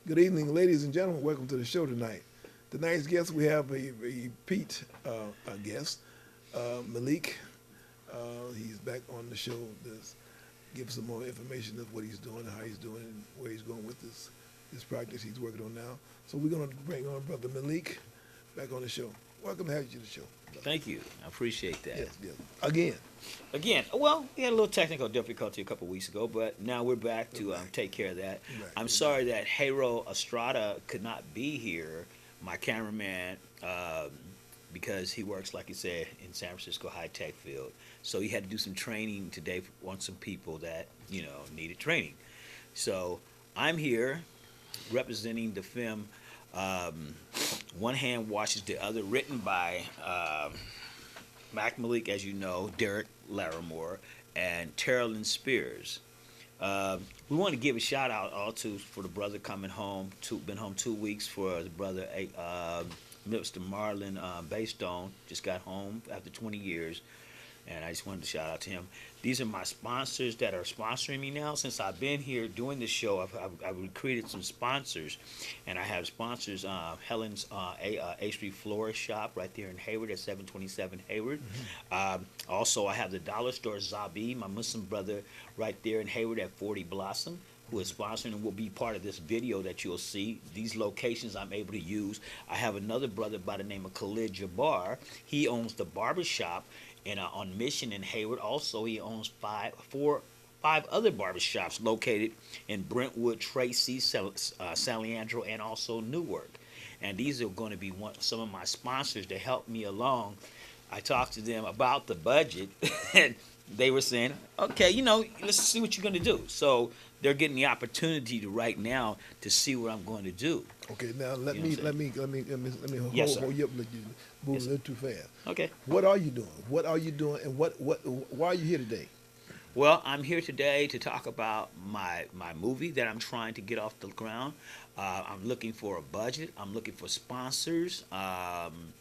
Good evening, ladies and gentlemen. Welcome to the show tonight. Tonight's guest, we have a repeat guest, Malik. He's back on the show to give some more information of what he's doing, how he's doing, and where he's going with this project he's working on now. So we're going to bring on Brother Malik back on the show. Welcome to have you to the show. Brother. Thank you. I appreciate that. Yes, yes. Again. Again, well, we had a little technical difficulty a couple weeks ago, but now we're back to take care of that. Right. I'm sorry that Hero Estrada could not be here, my cameraman, because he works, like you said, in San Francisco high tech field. So he had to do some training today on some people that, needed training. So I'm here representing the film One Hand Washes the Other, written by Mac Malik, as you know, Derek Larimore, and Terrellyn Spears. We want to give a shout out also for the brother coming home. Been home 2 weeks for the brother, Mr. Marlon Baystone. Just got home after 20 years. And I just wanted to shout out to him. These are my sponsors that are sponsoring me now. Since I've been here doing this show, I've recruited some sponsors. And I have sponsors, Helen's A Street Florist Shop right there in Hayward at 727 Hayward. Also, I have the dollar store Zabi, my Muslim brother, right there in Hayward at 40 Blossom, who is sponsoring and will be part of this video that you'll see. These locations I'm able to use. I have another brother by the name of Khalid Jabbar. He owns the barbershop on Mission in Hayward. Also, he owns five other barbershops located in Brentwood, Tracy, Saliandro, and also Newark. And these are going to be some of my sponsors to help me along. I talked to them about the budget, and they were saying, okay, let's see what you're going to do. So they're getting the opportunity to right now to see what I'm going to do. Okay, now let me Yes, sir. hold you up. Let you move Yes, a little too fast. Okay. What are you doing? What are you doing? And why are you here today? Well, I'm here today to talk about my movie that I'm trying to get off the ground. I'm looking for a budget. I'm looking for sponsors. I'm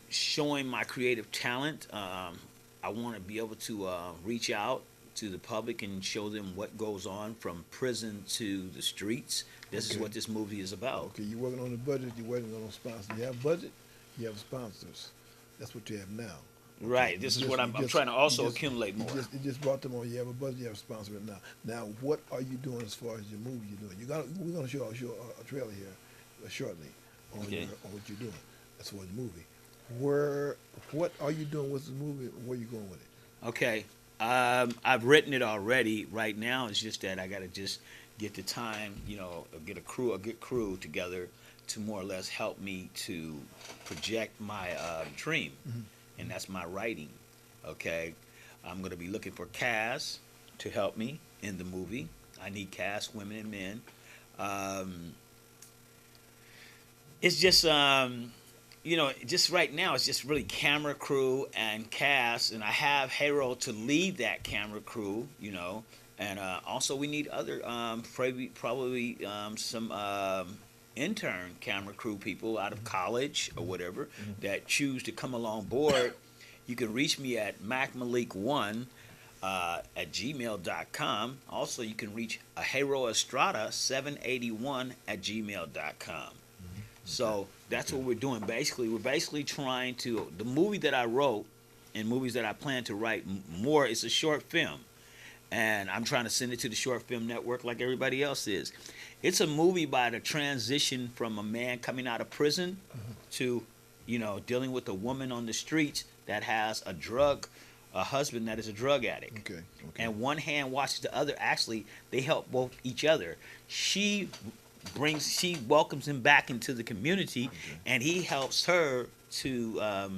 showing my creative talent. I want to be able to reach out to the public and show them what goes on from prison to the streets. This is what this movie is about. Okay, you're working on the budget. You're working on sponsors. You have budget. You have sponsors. That's what you have now. Right. This is what I'm trying to also accumulate more. You just brought them on. You have a budget. You have a sponsor now. Now, what are you doing as far as your movie you're doing? We're going to show a trailer here shortly on, on what you're doing as far as the movie. What are you doing with the movie? Where are you going with it? Okay. I've written it already. Right now, it's just that I got to just get the time, get a good crew together to more or less help me to project my dream, and that's my writing. Okay, I'm going to be looking for cast to help me in the movie. I need cast, women and men. It's just just right now, it's just really camera crew and cast, and I have Hero to lead that camera crew, and also we need other, probably some intern camera crew people out of college or whatever that choose to come along board. You can reach me at macmalik1 at gmail.com. Also, you can reach Hero Estrada 781 at gmail.com. So that's what we're doing. Basically, we're trying to, the movie that I wrote and movies that I plan to write more, it's a short film. And I'm trying to send it to the Short Film Network like everybody else is. It's a movie by the transition from a man coming out of prison to, dealing with a woman on the streets that has a husband that is a drug addict. Okay. And one hand washes the other. Actually, they help both each other. She welcomes him back into the community, and he helps her to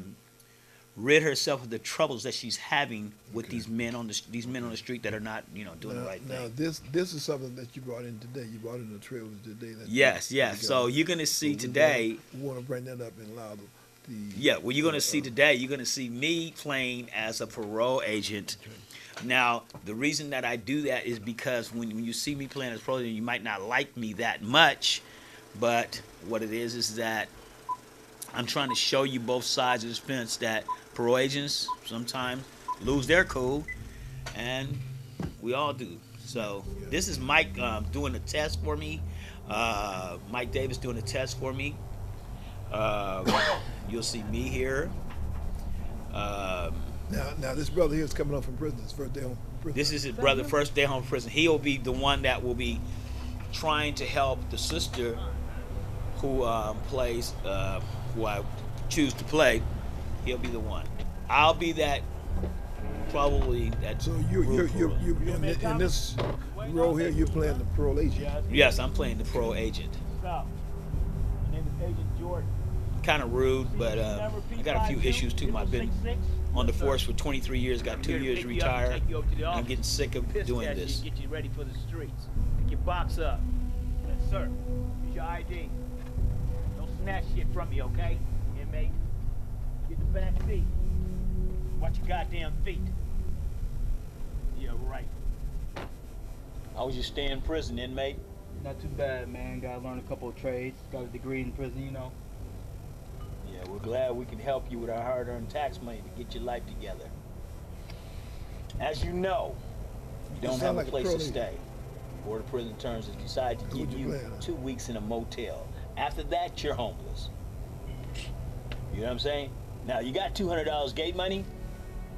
rid herself of the troubles that she's having with these men on the street that are not doing the right thing. Now this is something that you brought in today. You brought in the trailers today. Yes. So you're gonna see today. We want to bring that up and allow you're gonna see today. You're gonna see me playing as a parole agent. Now, the reason that I do that is because when you see me playing as parole agent, you might not like me that much, but what it is that I'm trying to show you both sides of the fence, that parole agents sometimes lose their cool, and we all do. So Yeah. this is Mike doing a test for me. Mike Davis doing a test for me. You'll see me here. Now this brother here is coming up from prison. His first day home from prison. This is his brother, first day home from prison. He'll be the one that will be trying to help the sister who plays, who I choose to play. He'll be the one. I'll be that, probably that. So you in this role here, you're playing the parole agent. Yes, I'm playing the pro agent. Stop. My name is Agent Jordan. Kind of rude, but I got a few issues too. I've been on the force for 23 years, got 2 years to retire, and I'm getting sick of doing this. Get you ready for the streets. Pick your box up. Yes, sir. Here's your ID. Don't snatch shit from me, okay? Inmate. Get the back seat. Watch your goddamn feet. Yeah, right. How was your stay in prison, inmate? Not too bad, man. Gotta learn a couple of trades. Got a degree in prison, you know. Yeah, we're glad we can help you with our hard-earned tax money to get your life together. As you know, you don't have a like a place to pro stay. Board of Prison Terms has decided to give you 2 weeks in a motel. After that, you're homeless. You know what I'm saying? Now, you got $200 gate money.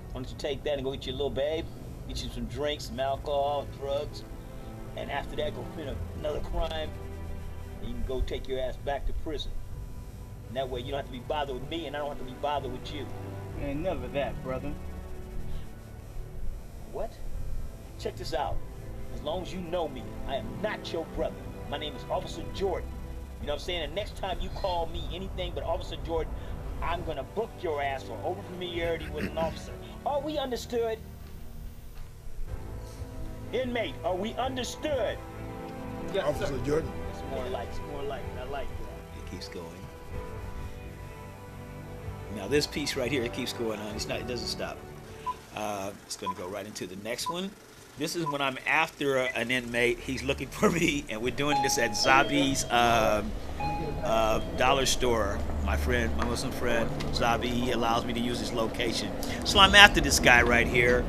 Why don't you take that and go get your little babe, get you some drinks, some alcohol, drugs, and after that, go commit another crime, and you can go take your ass back to prison. And that way, you don't have to be bothered with me, and I don't have to be bothered with you. Man, never that, brother. What? Check this out. As long as you know me, I am not your brother. My name is Officer Jordan. You know what I'm saying? And next time you call me anything but Officer Jordan, I'm gonna book your ass for over-familiarity with an officer. Are we understood? Inmate, are we understood? Yes, Officer sir. Jordan. It's more like it. I like that. It keeps going. Now this piece right here, it keeps going on. It doesn't stop. It's gonna go right into the next one. This is when I'm after an inmate. He's looking for me, and we're doing this at Zabi's dollar store. My Muslim friend, Zabi, he allows me to use his location. So I'm after this guy right here,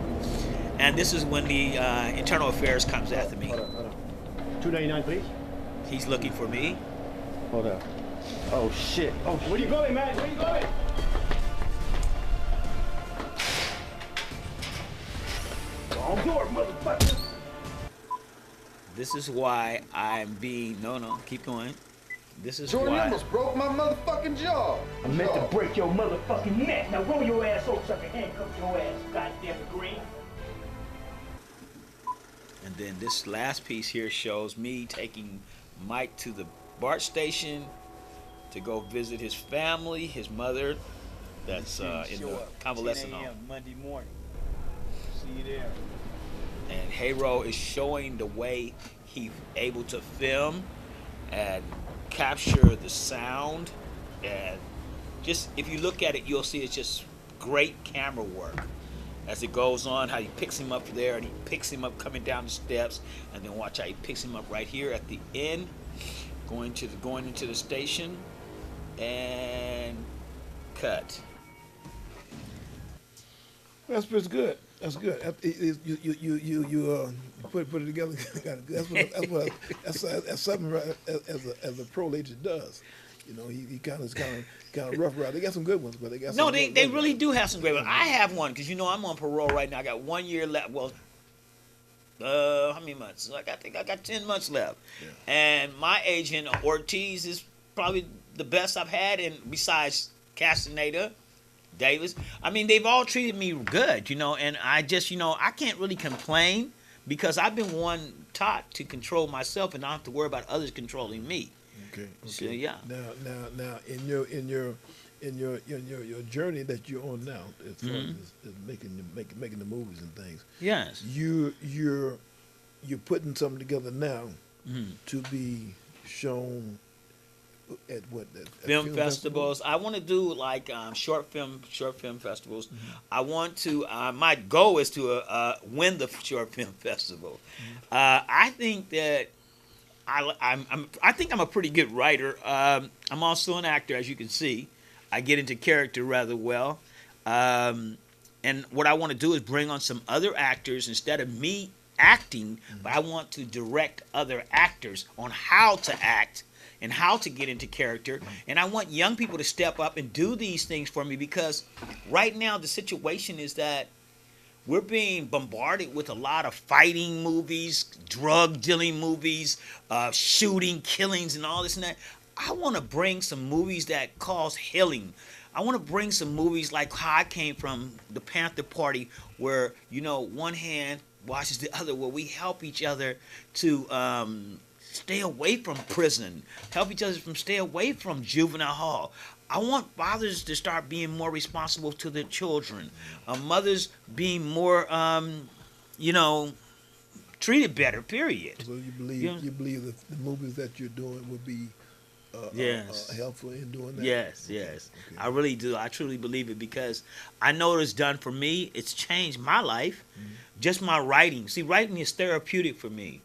and this is when the Internal Affairs comes after me. Hold on. 299, please. He's looking for me. Hold up. Oh shit. Oh, Where you going, man? Where you going? Wrong door, motherfucker. This is why I'm being, no, keep going. This is Jordan, you why, almost broke my motherfucking jaw. I meant to break your motherfucking neck. Now roll your ass over so I can handcuff your ass, goddamn green. and then this last piece here shows me taking Mike to the BART station to go visit his family, his mother, that's in the convalescent 10 home. a.m. Monday morning. See you there. And Hero is showing the way he's able to film and capture the sound, and just if you look at it, you'll see it's just great camera work as it goes on. How he picks him up there, and he picks him up coming down the steps, and then watch how he picks him up right here at the end, going into the station, and cut. That's pretty good. That's good. You put it together. That's something right, as a pro agent does. You know, he kind of rough around. They got some good ones, but they got No, some they really do have some great ones. I have one because I'm on parole right now. I got 1 year left. Well, how many months? I think I got 10 months left. Yeah. And my agent Ortiz is probably the best I've had, and besides Castaneda, Davis. I mean, they've all treated me good, and I just, I can't really complain because I've been taught to control myself and not have to worry about others controlling me. Okay. So, yeah. Now, in your journey that you're on now, as far as making the movies and things, Yes. you're putting something together now Mhm. to be shown at what at Film festivals. I want to do like short film festivals. I want to. My goal is to win the short film festival. I think that I think I'm a pretty good writer. I'm also an actor, as you can see. I get into character rather well. And what I want to do is bring on some other actors instead of me acting, but I want to direct other actors on how to act and how to get into character. And I want young people to step up and do these things for me, because right now the situation is that we're being bombarded with a lot of fighting movies, drug dealing movies, shooting, killings, and all this and that. I want to bring some movies that cause healing. I want to bring some movies like how I came from, the Panther Party, where, you know, one hand washes the other, where we help each other to stay away from prison, help each other from stay away from juvenile hall. I want fathers to start being more responsible to their children, mothers being more, you know, treated better. Period. So you believe Yeah. you believe that the movies that you're doing would be Yes. helpful in doing that? Yes, yes. Okay. I really do. I truly believe it, because I know what it's done for me. It's changed my life. Just my writing. See, writing is therapeutic for me.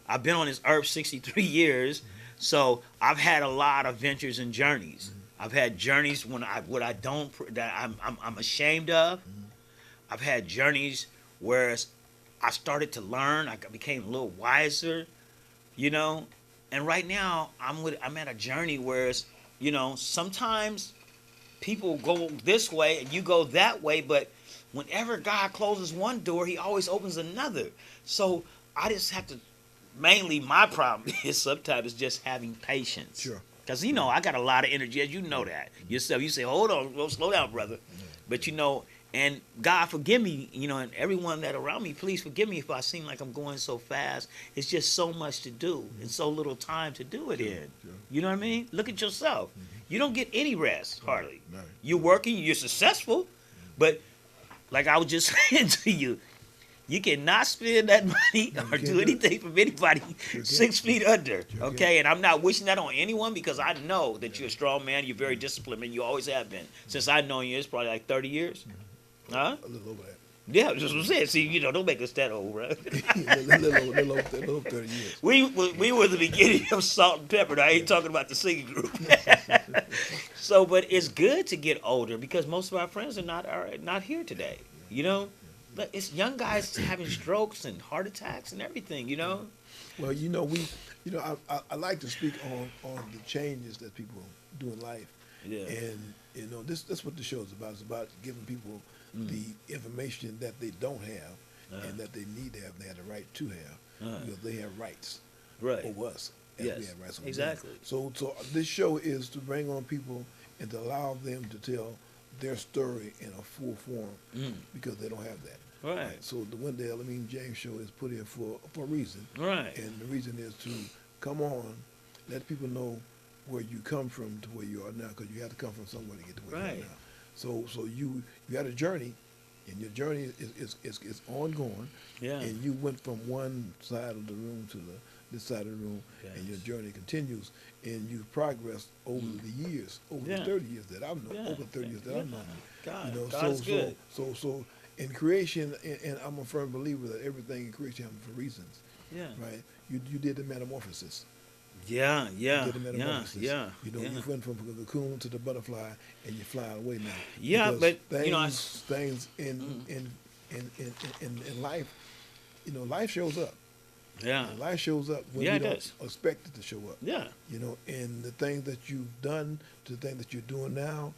I've been on this earth 63 years, so I've had a lot of ventures and journeys. I've had journeys when I'm ashamed of. I've had journeys where I started to learn. I became a little wiser, you know. And right now, I'm at a journey where it's, you know, sometimes people go this way and you go that way, but whenever God closes one door, he always opens another. So I just have to, mainly my problem is sometimes just having patience. Sure. Because, you know, I got a lot of energy, as you know that. Yourself, you say, hold on, well, slow down, brother. But, you know, and God forgive me, you know, and everyone that around me, please forgive me if I seem like I'm going so fast. It's just so much to do and so little time to do it in. Sure. You know what I mean? Look at yourself. You don't get any rest, hardly. Right. You're working, you're successful, but like I was just saying to you, you cannot spend that money No, you or can't do do it. anything from anybody can't. 6 feet under. Sure Okay, and I'm not wishing that on anyone, because I know that you're a strong man. You're very disciplined, and you always have been. Since I've known you, it's probably like 30 years. Huh? A little over that. Yeah, that's what I'm saying. See, you know, don't make us that old, bro. a little over 30 years. We were the beginning of Salt and Pepper. Now, I ain't talking about the singing group. So, but it's good to get older, because most of our friends are not here today. You know, but it's young guys having strokes and heart attacks and everything. You know. Well, you know, I like to speak on the changes that people do in life. Yeah. And, you know, that's what the show is about. It's about giving people the information that they don't have and that they need to have. They have the right to have, because they have rights Right. over us. As Yes, we have rights over them. exactly. So this show is to bring on people and to allow them to tell their story in a full form, because they don't have that. Right. So the Wendell James show is put in for a reason. Right. And the reason is to come on, let people know where you come from to where you are now, because you have to come from somewhere to get to where you Right. are now. So you had a journey, and your journey is ongoing. Yeah. And you went from one side of the room to this side of the room, and your Yes. journey continues, and you've progressed over the years, over Yeah. the 30 years that I've known, Yeah. over 30 years that Yeah. I've known you. God, You know, God is good. so in creation, and I'm a firm believer that everything in creation happens for reasons, Yeah. right? You did the metamorphosis. Yeah. Yeah. You did the Yeah. metamorphosis. Yeah. You know, yeah. you went from the cocoon to the butterfly, and you're flying away now. Yeah, Because but, you know, things in life, you know, life shows up. Yeah. And life shows up when Yeah, you it don't does. expect it to show up. Yeah. You know, and the things that you've done to the things that you're doing now,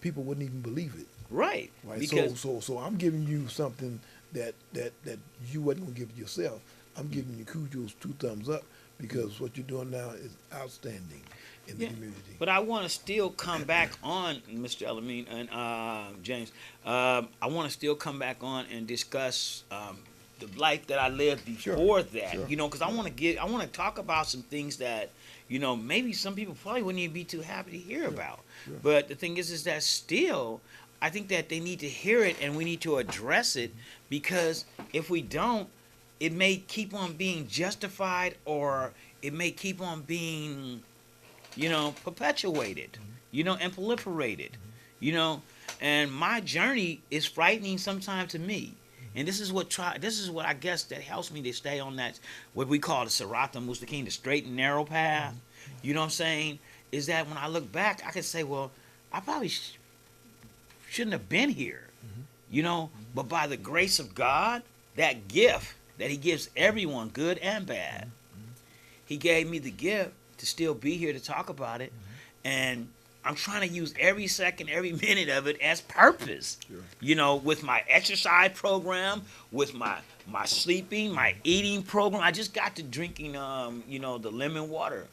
people wouldn't even believe it. Right. Right. Because So I'm giving you something that you wasn't gonna give yourself. I'm giving you kudos, 2 thumbs up, because what you're doing now is outstanding in the Yeah, community. but I want to still come back on, Mr. Elamine and James. I want to still come back on and discuss the life that I lived Sure, before that. sure. You know, because I want to talk about some things that, you know, maybe some people probably wouldn't even be too happy to hear about. sure. But the thing is that still, I think that they need to hear it and we need to address it, because if we don't, it may keep on being justified, or it may keep on being, you know, perpetuated, you know, and proliferated, you know. And my journey is frightening sometimes to me. And this is what I guess that helps me to stay on that, what we call the Sirata Mustaqim, the straight and narrow path. You know what I'm saying? Is that when I look back, I can say, well, I probably shouldn't have been here, you know. But by the grace of God, that gift that he gives everyone, good and bad. He gave me the gift to still be here to talk about it, and I'm trying to use every second, every minute of it as purpose. Sure. You know, with my exercise program, with my sleeping, my eating program. I just got to drinking, the lemon water,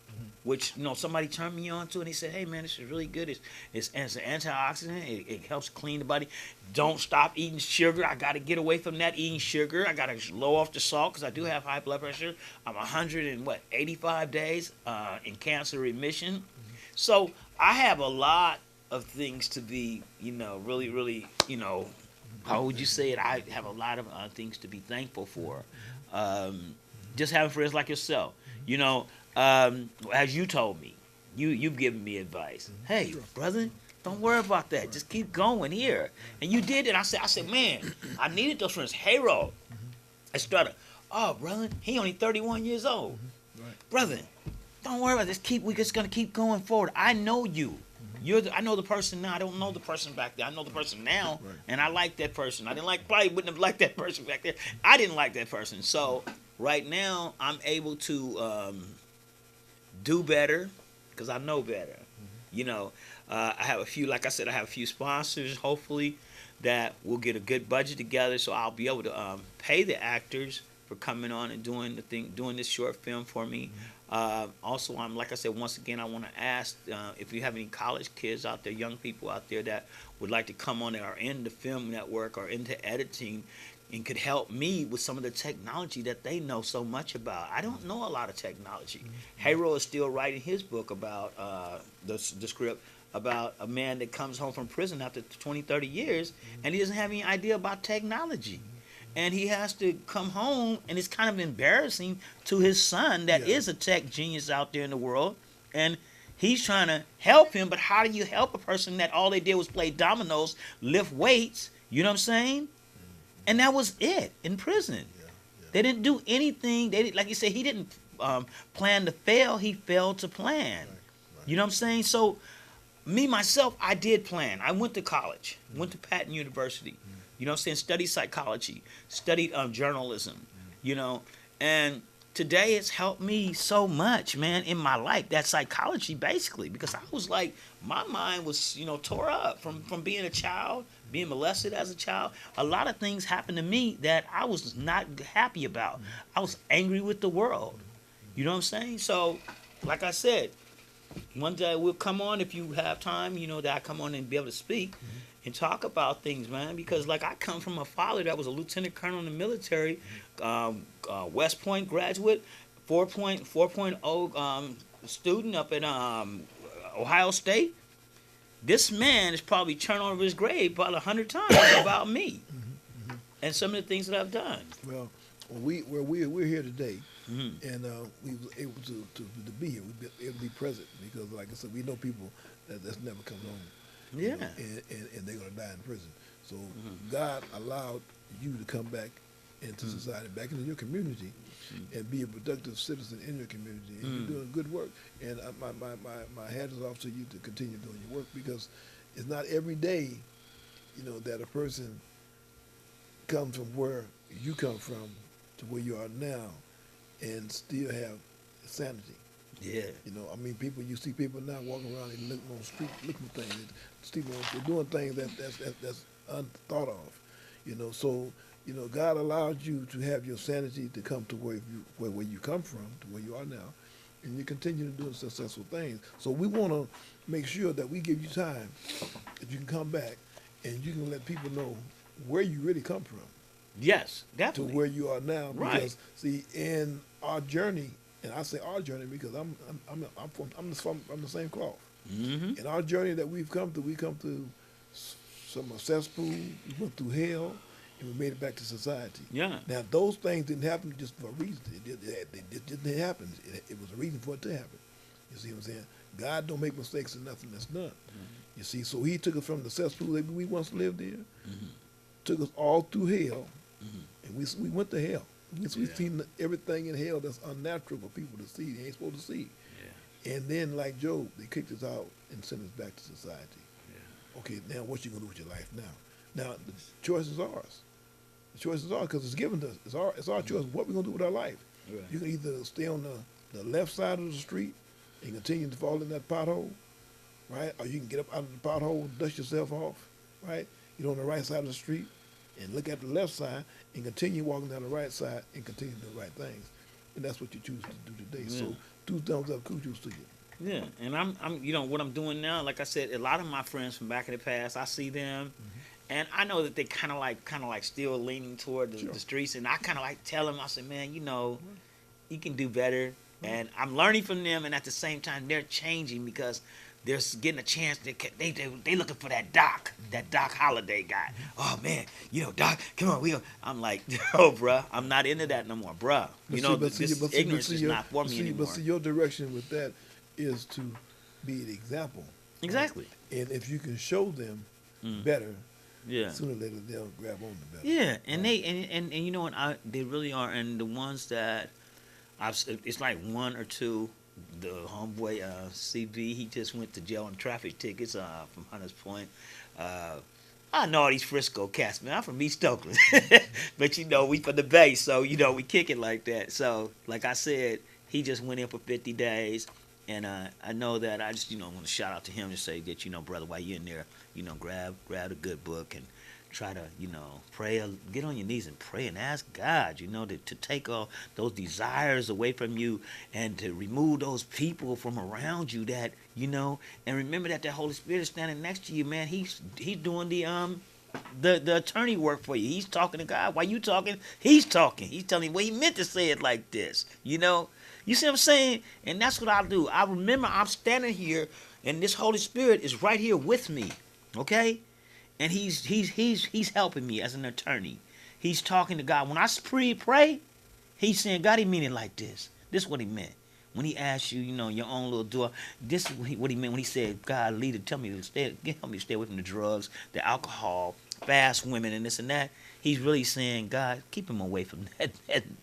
which somebody turned me on to, and he said, "Hey man, this is really good. It's an antioxidant. It helps clean the body. Don't stop eating sugar. I got to get away from that eating sugar. I got to low off the salt because I do have high blood pressure. I'm 85 days in cancer remission. So I have a lot of things to be, really, really, how would you say it? I have a lot of things to be thankful for. Just having friends like yourself, as you told me, you've given me advice. Hey, brother, don't worry about that. Just keep going here. And you did it. I said, man, I needed those friends. Hero, Estrada. Oh, brother, he only 31 years old. Right. Brother, don't worry about this. We're just gonna keep going forward. I know you. I know the person now. I don't know the person back there. I know the person now, Right. and I like that person. Probably wouldn't have liked that person back there. I didn't like that person. So right now, I'm able to do better because I know better. I have a few. Like I said, I have a few sponsors. Hopefully, that we'll get a good budget together, so I'll be able to pay the actors for coming on and doing this short film for me. Also, like I said, once again, I want to ask if you have any college kids out there, young people out there that would like to come on that are in the film network or into editing and could help me with some of the technology that they know so much about. I don't know a lot of technology. Hero is still writing his book about the script about a man that comes home from prison after 20, 30 years, and he doesn't have any idea about technology. And he has to come home, and it's kind of embarrassing to his son that is a tech genius out there in the world. And he's trying to help him, but how do you help a person that all they did was play dominoes, lift weights, you know what I'm saying? And that was it in prison. They didn't do anything. Like you said, he didn't plan to fail. He failed to plan. You know what I'm saying? So me, myself, I did plan. I went to college, went to Patton University. You know what I'm saying? Studied psychology, studied journalism, and today it's helped me so much, man, in my life. That psychology, basically, because I was like, my mind was, tore up from being a child, being molested as a child. A lot of things happened to me that I was not happy about. I was angry with the world. You know what I'm saying? So, like I said, one day we'll come on if you have time, that I come on and be able to speak. And talk about things, man, because like I come from a father that was a lieutenant colonel in the military, West Point graduate, 4.0 student up at Ohio State. This man is probably turned over his grave about 100 times about me and some of the things that I've done. Well, we're here today, and we were able to be here. We've been able to be present because, like I said, we know people that's never come home. Yeah. And they're going to die in prison. So God allowed you to come back into society, back into your community, and be a productive citizen in your community. And you're doing good work. And my hat is off to you to continue doing your work because it's not every day, that a person comes from where you come from to where you are now and still have sanity. Yeah. People. You see people now walking around and looking on the street, looking for things. They're doing things that's unthought of. So God allowed you to have your sanity to come to where you come from, to where you are now, and you continue to do successful things. So we want to make sure that we give you time that you can come back and you can let people know where you really come from. Yes, To definitely. where you are now. Right. Because see, in our journey. And I say our journey because I'm the same cloth. Mm-hmm. In our journey that we come through some cesspool, we went through hell, and we made it back to society. Yeah. Now those things didn't happen just for a reason. It didn't happen. It was a reason for it to happen. You see what I'm saying? God don't make mistakes in nothing that's done. You see, so He took us from the cesspool that we once lived in, took us all through hell, and we went to hell. We've seen everything in hell that's unnatural for people to see. They ain't supposed to see. Yeah. And then, like Job, they kicked us out and sent us back to society. Yeah. Okay, now what you gonna do with your life now? Now the choice is ours. The choice is ours because it's given to us. It's our choice what we're gonna do with our life. Right. You can either stay on the left side of the street and continue to fall in that pothole, right? Or you can get up out of the pothole, dust yourself off, right? Get on the right side of the street and look at the left side and continue walking down the right side and continue to do the right things. And that's what you choose to do today. So 2 thumbs up, kudos to you. Yeah, and I'm, you know, what I'm doing now. Like I said, a lot of my friends from back in the past, I see them, and I know that they kind of like still leaning toward the streets. And I kind of like tell them, I say, man, you know, you can do better. And I'm learning from them, and at the same time, they're changing because they're getting a chance. They looking for that Doc Holiday guy. Oh man, you know, Doc, come on, we go. I'm like, oh, bruh, I'm not into that no more, bruh. You know, this ignorance is not for me anymore. But see, your direction with that is to be the example. Exactly. Right? And if you can show them better, Yeah. sooner or later they'll grab on to better. Yeah, and they and you know what? They really are, and the ones that it's like 1 or 2. The homeboy CB, he just went to jail on traffic tickets from Hunters Point. I know all these Frisco cats, man. I'm from East Oakland, but you know we from the Bay, so you know we kick it like that. So, like I said, he just went in for 50 days, and I know that I just want to shout out to him and say that brother, while you're in there, grab a good book and try to pray, get on your knees and pray and ask God, to take all those desires away from you and to remove those people from around you that and remember that Holy Spirit is standing next to you, man. He's doing the attorney work for you. He's talking to God while you talking. He's talking. He's telling you, well, he meant to say it like this. You see what I'm saying? And that's what I do. I remember I'm standing here and this Holy Spirit is right here with me. Okay? And he's helping me as an attorney. He's talking to God. When I pray, he's saying, God, he mean it like this. This is what he meant. When he asked you, your own little door, this is what he meant when he said, God, leader, help me to stay away from the drugs, the alcohol, fast women, and this and that. He's really saying, God, keep him away from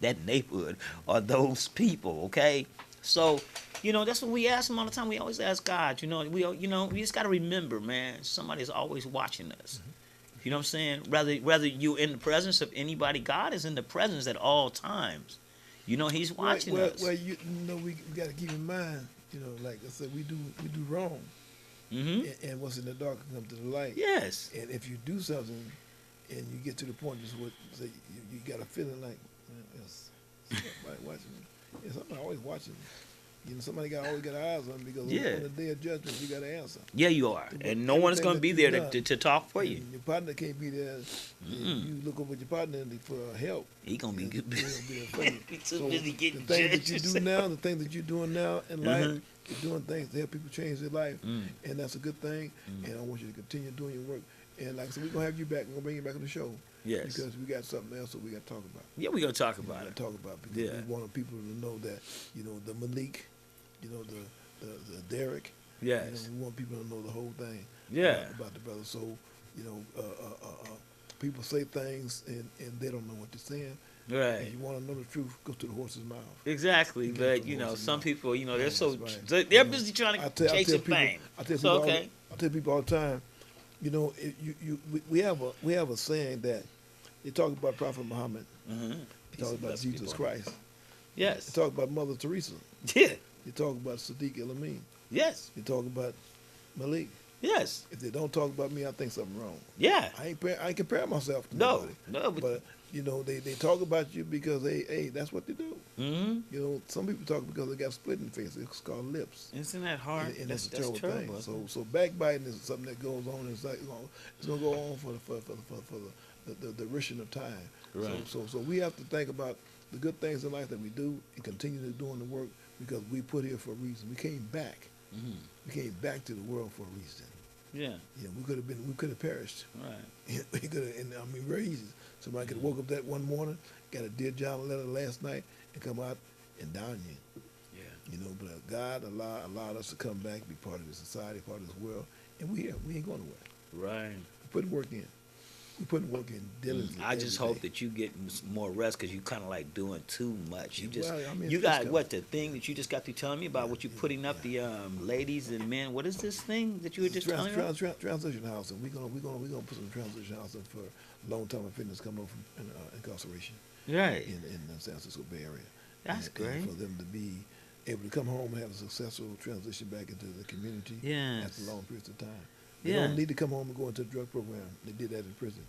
that neighborhood or those people, okay? So, that's what we ask him all the time. We always ask God, we just got to remember, man, somebody's always watching us. You know what I'm saying? Whether you in the presence of anybody, God is in the presence at all times. He's watching us. Well, we got to keep in mind, like I said, we do wrong. Mm-hmm. And what's in the dark can come to the light. Yes. And if you do something and you get to the point just what say you got a feeling like, yes, somebody watching me. Yeah, somebody always watching me. Somebody always got eyes on me because on the day of judgment, you got to answer. Yeah, you are. And no one's going to be there to talk for you. Your partner can't be there. You look over at your partner for help. He going to be good. Be too busy getting the things judged. that you do now, the things that you're doing now in life, you're doing things to help people change their life. And that's a good thing. And I want you to continue doing your work. And like I said, we're going to have you back. We're going to bring you back on the show. Yes. Because we got something else that we got to talk about. Yeah, we're going to talk about it. Because we want people to know that, the Malik, the Derek. Yes. We want people to know the whole thing. Yeah. About the brother. So, people say things and they don't know what they're saying. Right. If you want to know the truth, go to the horse's mouth. Exactly. But, some people, they're so, they're busy trying to chase the fame. I tell people all the time, we have a saying that they talk about Prophet Muhammad. They talk about Jesus Christ. Yes. They talk about Mother Teresa. Yeah. They talk about Sadiq El-Amin. Yes. They talk about Malik. Yes. If they don't talk about me, I think something wrong. Yeah. I ain't compare myself to nobody. No. But they talk about you because that's what they do. Mm-hmm. Some people talk because they got split in the face. It's called lips. Isn't that hard? And that's a terrible thing. So backbiting is something that goes on. It's gonna go on for the duration of time. Right. So we have to think about the good things in life that we do and continue to doing the work because we put here for a reason. We came back. We came back to the world for a reason. Yeah. We could have perished. Right. We could have, and very easy. Somebody could have woke up that one morning, got a Dear John letter last night, and come out and down you. Yeah. But God allowed us to come back, be part of the society, part of this world, and we here. We ain't going nowhere. Right. Put work in. We putting work in diligently. I just every hope day. that you get more rest because you kind of like doing too much. You just Well, I mean, you it's got coming. what the thing that you just got through telling me about what you putting up the ladies and men. What is this thing that you were just telling me about? Transition housing. We're gonna put some transition housing for long-term offenders coming over from incarceration Right. in the San Francisco Bay Area. That's And great. for them to be able to come home and have a successful transition back into the community Yes. after long periods of time. They Yeah. don't need to come home and go into a drug program. They did that in prison.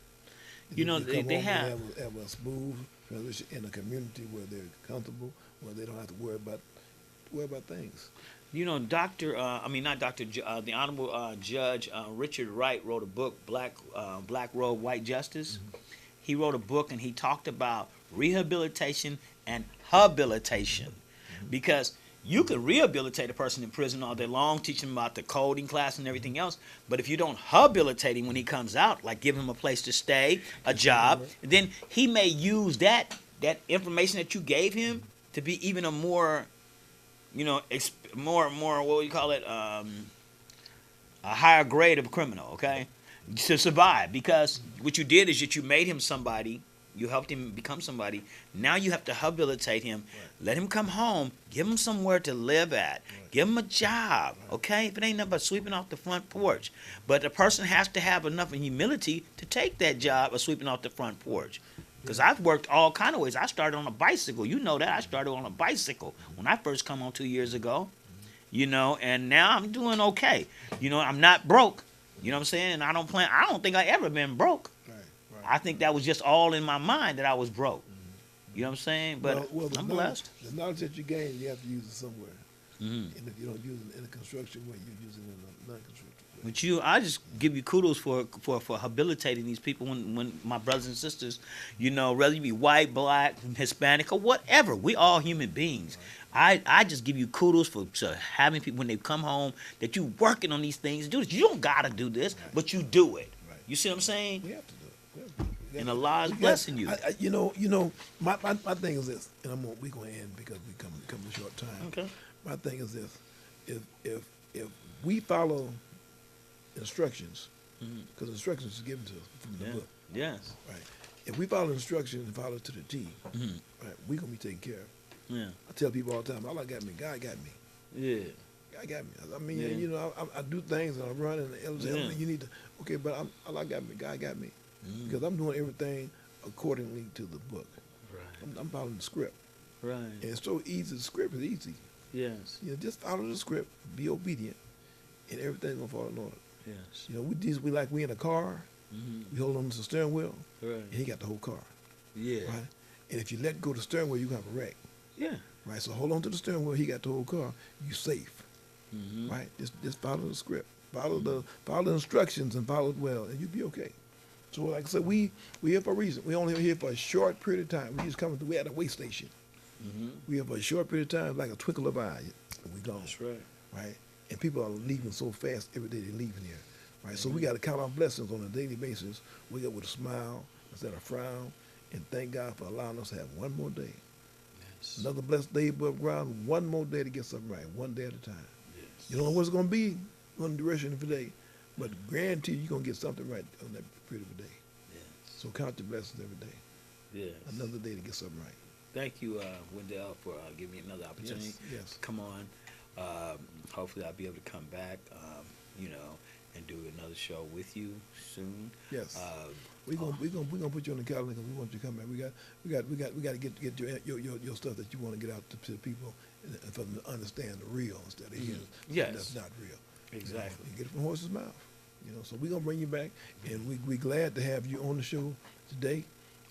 You know, come they home and have- have a smooth transition in a community where they're comfortable, where they don't have to worry about things. You know, not Doctor, the Honorable Judge Richard Wright wrote a book, Black Robe, White Justice. He wrote a book and he talked about rehabilitation and habilitation, because you can rehabilitate a person in prison all day long, teach him about the coding class and everything else, but if you don't habilitate him when he comes out, like give him a place to stay, a job, then he may use that information that you gave him to be even a more, more what do you call it, a higher grade of criminal, okay, to survive. Because what you did is that you made him somebody, you helped him become somebody. Now you have to habilitate him, let him come home, give him somewhere to live at, give him a job, okay? If it ain't nothing but sweeping off the front porch. But the person has to have enough humility to take that job of sweeping off the front porch. Because I've worked all kind of ways. I started on a bicycle. You know that. I started on a bicycle when I first come on 2 years ago. And now I'm doing okay. I'm not broke. You know what I'm saying? And I don't think I ever been broke. Right. I think that was just all in my mind that I was broke. You know what I'm saying? But the I'm knowledge- blessed. The knowledge that you gain, you have to use it somewhere. Mhm. And if you don't use it in a construction way, you use it in a non-construction way. But I just give you kudos for habilitating these people when my brothers and sisters, whether you be white, black, Hispanic, or whatever, we all human beings. I just give you kudos for having people when they come home that you working on these things. Do this. You don't gotta do this, but you do it. Right. You see what I'm saying? We have to do it. We have to do it. And Allah is blessing you. My thing is this, and we're gonna end because we come a short time. Okay. My thing is this: if we follow instructions, because instructions is given to us from the Yeah. book, Yes. right? If we follow instructions and follow to the T, Mhm. right, we gonna be taken care of. Yeah. I tell people all the time, Allah got me, God got me. Yeah. God got me. I mean, Yeah. I do things and I run and the elders tell Yeah. me you need to. Okay, but Allah got me. God got me Mm. because I'm doing everything accordingly to the book. Right. I'm following the script, Right. and it's so easy. The script is easy. Yes. Just follow the script, be obedient, and everything's gonna fall in order. Yes. We in a car. Mm-hmm. We hold on to the steering wheel, Right. and he got the whole car, Yeah. right? And if you let go of the steering wheel, you gonna have a wreck, Yeah. right? So hold on to the steering wheel. He got the whole car. You safe. Mm-hmm. Right? Just follow the script. Follow the instructions and follow it well, and you'll be okay. So like I said, we here for a reason. We only here for a short period of time. We just coming through. We at a way station. Mm-hmm. We here for a short period of time, like a twinkle of an eye, and we gone. That's right. Right? And people are leaving so fast every day. They're leaving here. Right? So we got to count our blessings on a daily basis. Wake up with a smile instead of a frown, and thank God for allowing us to have one more day. Yes. Another blessed day above ground. One more day to get something right. One day at a time. Yes. You don't know what it's going to be on the direction of the day, but guarantee you're going to get something right on that period of the day. Yes. So count your blessings every day. Yes. Another day to get something right. Thank you, Wendell, for giving me another opportunity Yes. to come on. Hopefully, I'll be able to come back, and do another show with you soon. Yes. Uh, We're gonna put you on the calendar because we want you to come back. We got to get your stuff that you want to get out to the people and for them to understand the real instead of hearing Yes. that's not real. Exactly. You get it from the horse's mouth. So we're gonna bring you back, and we glad to have you on the show today,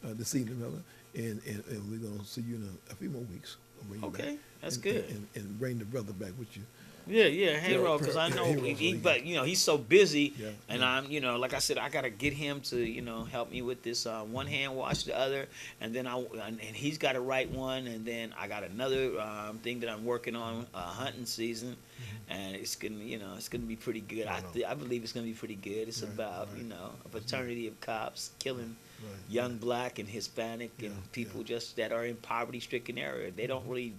this evening, rather, and we're gonna see you in a few more weeks. We'll bring you Okay, back that's and- good. And bring the brother back with you. Yeah, Hero, because I know, Hero, but he's so busy, Yeah, and yeah. I'm, like I said, I gotta get him to, help me with this one hand wash the other, and then and he's got to write one, and then I got another thing that I'm working on, hunting season, and it's gonna be pretty good. I believe it's gonna be pretty good. It's Right, about right. a fraternity of cops killing Right. young black and Hispanic and Yeah, people just that are in poverty-stricken area. They don't really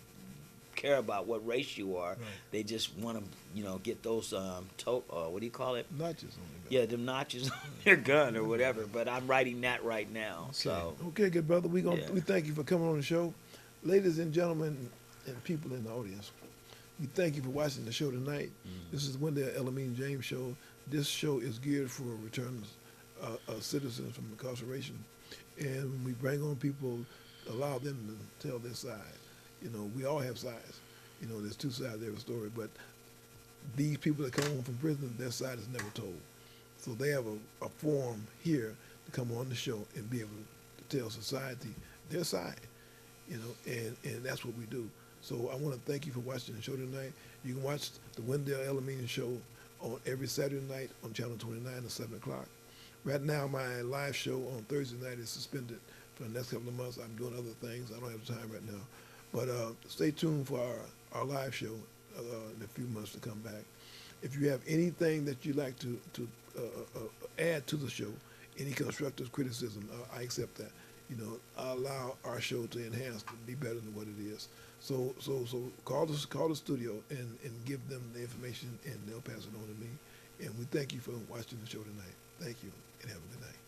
care about what race you are. They just want to, get those what do you call it? Notches on the gun. Yeah, them notches on their gun or whatever. But I'm writing that right now. So Okay, good brother. We Yeah. thank you for coming on the show, ladies and gentlemen, and people in the audience. We thank you for watching the show tonight. This is the Wendell Elamine James Show. This show is geared for return citizens from incarceration, and we bring on people, allow them to tell their side. We all have sides. There's two sides to every story, but these people that come home from prison, their side is never told. So they have a forum here to come on the show and be able to tell society their side, and that's what we do. So I want to thank you for watching the show tonight. You can watch the Wendell Elamine Show on every Saturday night on Channel 29 at 7 o'clock. Right now, my live show on Thursday night is suspended for the next couple of months. I'm doing other things. I don't have the time right now. But stay tuned for our live show in a few months to come back. If you have anything that you'd like to add to the show, any constructive criticism, I accept that. I allow our show to enhance, to be better than what it is. So call the studio and give them the information, and they'll pass it on to me. And we thank you for watching the show tonight. Thank you, and have a good night.